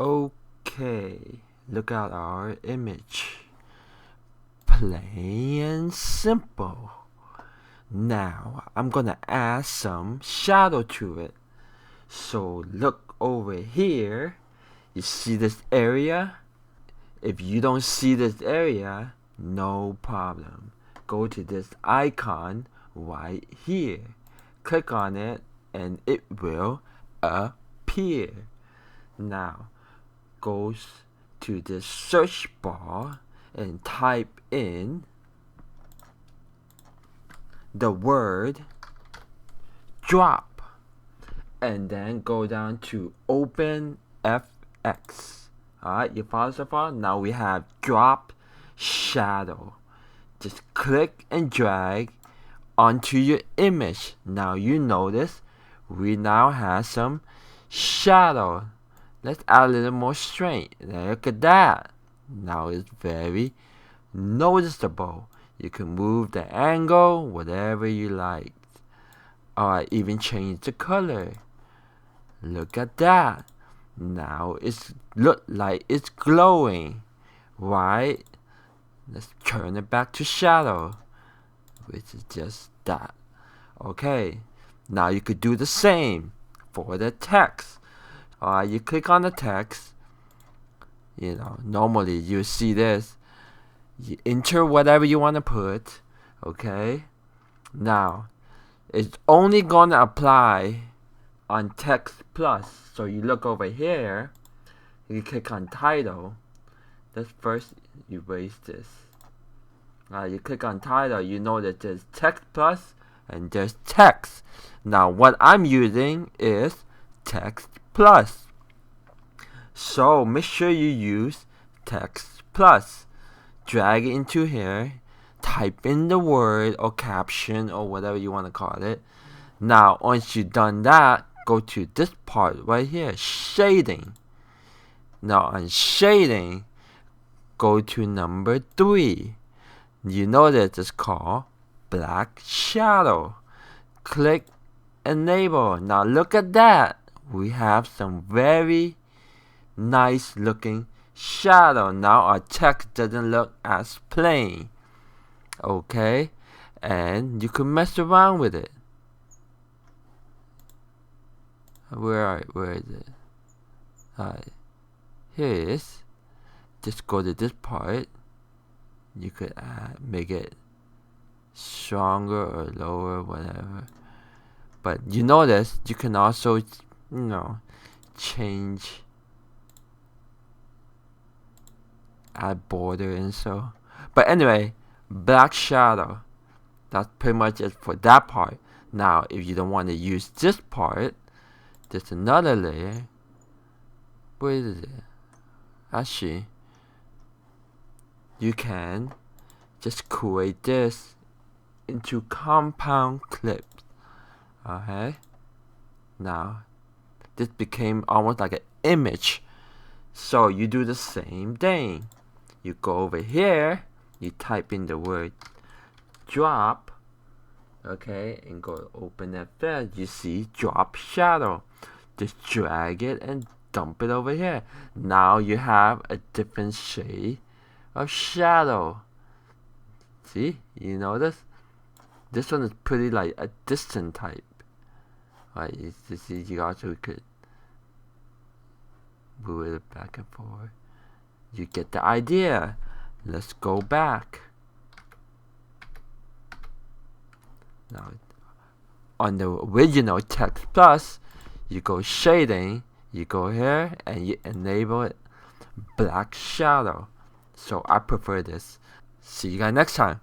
Okay, look at our image. Plain and simple. Now I'm gonna add some shadow to it. So look over here. You see this area? If you don't see this area, no problem. Go to this icon right here. Click on it and it will appear. Now go to the search bar and type in the word drop and then go down to open FX. Alright, you follow so far? Now we have drop shadow. Just click and drag onto your image. Now you notice we now have some shadow. Let's add a little more strength. Look at that. Now it's very noticeable. You can move the angle, whatever you like. Alright, even change the color. Look at that. Now it's look like it's glowing, right? Let's turn it back to shadow, which is just that. Okay, now you could do the same for the text. Alright, you click on the text. You know, normally you see this. You enter whatever you want to put. Okay, now it's only gonna apply on text plus. So you look over here, you click on title. Let's first erase this. You click on title, you know that there's text plus and there's text. Now what I'm using is text plus. So make sure you use text plus. Drag it into here, type in the word or caption or whatever you want to call it. Now once you've done that, go to this part right here, shading. Now on shading, go to number 3. You know that it's called black shadow. Click enable. Now look at that. We have some very nice looking shadow. Now our text doesn't look as plain. Okay, and you can mess around with it. Where is it? Alright, here it is. Just go to this part. You could make it stronger or lower, whatever. But you notice you can also, change, add border and so. But anyway, black shadow. That's pretty much it for that part. Now, if you don't want to use this part, there's another layer. Where is it? Actually, you can just create this into compound clips. Okay. Now, this became almost like an image. So you do the same thing. You go over here, you type in the word drop. Okay, and go open that file. You see drop shadow. Just drag it and dump it over here. Now you have a different shade of shadow. See, you notice? This one is pretty like a distant type. Right, you see, you also could move it back and forth. You get the idea. Let's go back. Now, on the original text plus, you go shading, you go here, and you enable it black shadow. So I prefer this. See you guys next time.